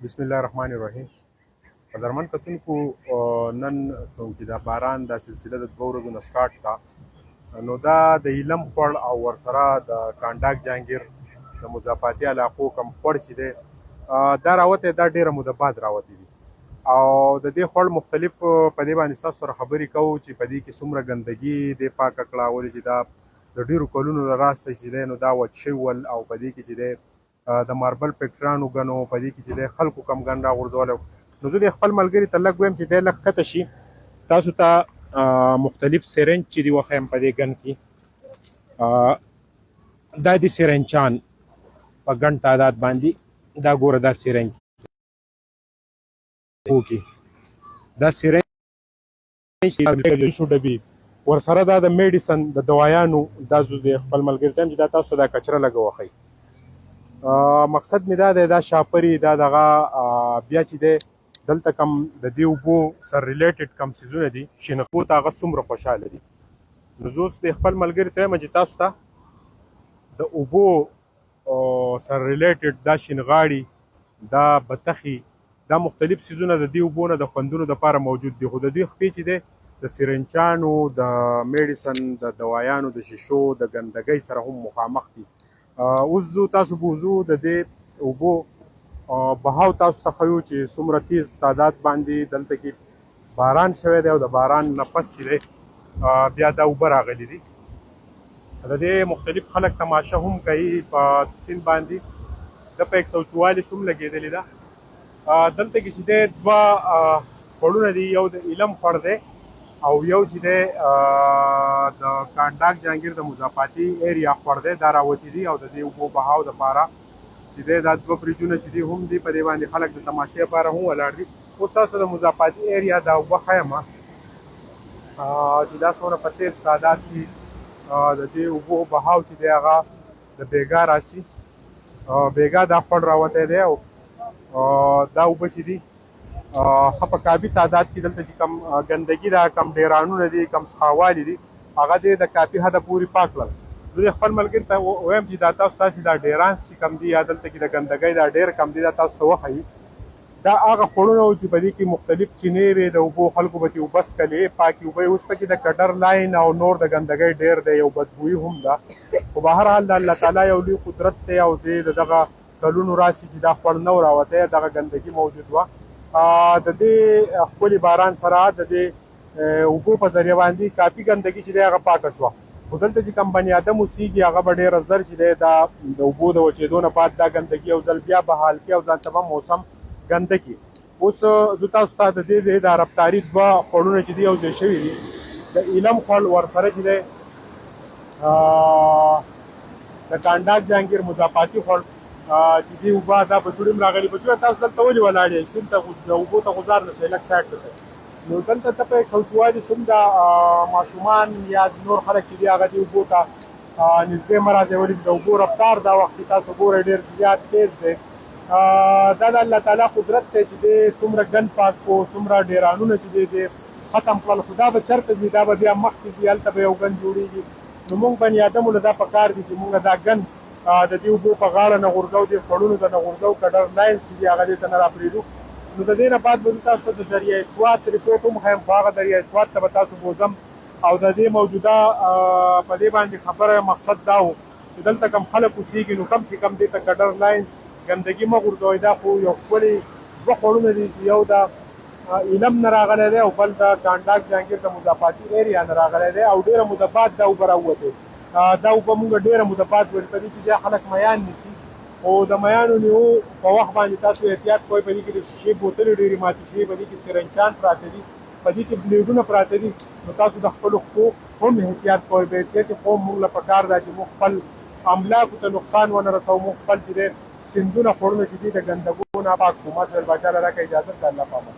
بسم الله الرحمن الرحیم. قدرمن کتونکو، نن چونکې دا باران دا سلسله د 2 ورځو نه سټارټ ده، نو دا د ایلم خوړ او ورسره د کانډاک جهانګیر د مضافاتي علاقو کم خوړ چې دی دا راوتی، دا ډېره موده بعد راوتی دي او د دې خوړ مختلف په دې باندې ستاسو سره خبرې کوو چې په دې کې څومره ګندګي دې پاکه کړه، ولې چې دا د ډېرو کلونو له راسته چې دی نو دا وچ شوي ول او په دې کې چې دی د ماربل فیکټرانو ګنو په دې کې چې دی خلکو کم ګن راغورځولی. نو زه د خپل ملګري ته لږ ویم چې دی لږ ښکته شي، تاسو ته مختلف سرنج چې دي وښیم په دې ګن کې. دا دي سرنجان په ګڼ تعداد باندې، دا ګوره دا سرنج کې دا سرنج شو ډبي ورسره دا د میډیسن د دوايانو دا زه د خپل ملګري ته چې دا تاسو دا کچره لږ وښئ. مقصد مې دا دی دا شاپري دا دغه بیا چې دی دلته کم د دې اوبو سره ریلیټډ کم څیزونه دي شینخو ته هغه څومره خوشحاله دي. نو زه اوس د خپل ملګري ته یم چې تاسو ته د اوبو سره ریلیټډ دا شینغاړي دا بطخي دا مختلف څیزونه د دې اوبو نه د خوندونو دپاره موجود دي، خو د دوی خپې چې دی د سرنجانو د میډیسن د دوایانو د شیشو د ګندګۍ سره هم مخامخ دي. اوس زه تاسو بوزو د دې اوبو بهاو تاسو ته ښیو چې څومره تیز تعداد باندې دلته کې باران شوی دی او د باران نه پس چې دی بیا دا اوبه راغلي دي. د دې مختلف خلک تماشه هم کوي په سیند باندې، د په 144 هم لګېدلې ده. دلته کې چې دی دوه خوړونه دي، یو د ایلم خوړ دی او یو چې دی د کانډاک جهانګیر د مضافاتي ایریا خوړ دی، دا راوتي دي او د دې اوبو بهاو دپاره چې دی دا دوه بریجونه چې دي هم دي په دې باندې خلک د تماشې لپاره هم ولاړ دي. اوس تاسو د مضافاتي ایریا دا اوبه ښیم چې دا څومره په تیز تعداد کې د دې اوبو بهاو چې دی هغه د بیګا راسي. بیګا دا خوړ راوتی دی او دا اوبه چې دي ښه په کافي تعداد کې دلته چې کم ګندګي ده، کم ډیرانونه دي، کم څښاوالي دي، هغه دې د کافي حده پورې پاک کړل. زه خپل ملګري ته وایم چې دا تاسو دا ډیران چې کم دي یا دلته کې د ګندګۍ دا ډیر کم دي، دا تاسو ته وښایي. دا هغه خوړونه وو چې په دې کې مختلف چینې وې د اوبو، خلکو به ترې اوبه څښلې پاکې اوبه یې. اوس پکې د کډر لاین او نور د ګندګۍ ډیر دی، یو بدبویي هم ده، خو به هر حال د الله تعالی یو لوی قدرت دی او دې د دغه کلونو راسي چې دا خوړ نه و راوتی، دغه ګندګي موجود وه. د دې ښکلي باران سره د دې اوبو په ذریعه باندې کافي ګندګي چې دی هغه پاکه شوه. خو دلته چې کم بني ادم اوسېږي هغه به ډېره زر چې دی دا د اوبو د وچېدو نه بعد دا ګندګي یو ځل بیا بحال کړي او ځان ته به موسم ګنده کړي. اوس زه تاسو ته د دې ځای د رفتاري دوه خوړونه چې دي یو ځای شوي دي، د ایلم خوړ ورسره چې دی د کانډاک جهانګیر مضافاتي خوړ چې دې اوبه دا بچوړي هم راغلي. بچوړه تاسو دلته ولې ولاړ یئ؟ سیند ته د اوبو ته غوځار نه شئ، لږ سایډ ته شئ. نو دلته ته په 144 هم دا ماشومان یا نور خلک چې دي هغه دې اوبو ته نږدې مه راځئ، ولې چې د اوبو رفتار دا وخت کې تاسو ګورئ ډېر زیات تیز دی. دا د الله تعالی قدرت دی چې دی څومره ګن پاک کړو، څومره ډیرانونه چې دی ختم کړل. خو دا به چېرته ځي؟ دا به بیا مخکې ځي، هلته به یو ګن جوړېږي. نو موږ بني ادمو له دا پکار دي چې موږ دا ګن د دې اوبو په غاړه نه غورځو، دې خوړونو ته نه غورځو، کډر لاین چې دي هغه دې ته نه راپرېږدو. نو د دې نه بعد به تاسو د دریای سوات رپورټ هم ښیم، خو هغه دریای سوات ته به تاسو بوځم او د دې موجوده په دې باندې خبره مقصد دا و چې دلته کم خلک اوسېږي نو کم سے کم دې ته کډر لاینز ګندګي مه غورځوئ. دا خو یو ښکلي دوه خوړونه دي چې یو د ایلم نه راغلی دی او بل د کانډاک جهانګیر د مضافاتي ایریا نه راغلی دی او ډېره موده بعد دا اوبه راووتې. دا اوبه مونږ ډېره موده بعد ولې په دې کې بیا خلک میان نیسي، خو د میانو نیو په وخت باندې تاسو احتیاط کوئ. په دې کې د شیشې بوتلې ډېرې ماتې شوي، په دې کې سرنجان پراته دي، په دې کې بلیډونه پراته دي. نو تاسو د خپلو پښو هم احتیاط کوئ. بحیثیت قوم مونږ له پکار ده چې موږ خپل املاکو ته نقصان ونه رسوو، موږ خپل چې دی سیندونه خوړونه چې دي د ګندګو نه پاک کړو. ما صاحب باچا له راکړه اجازت ده، الله پامان.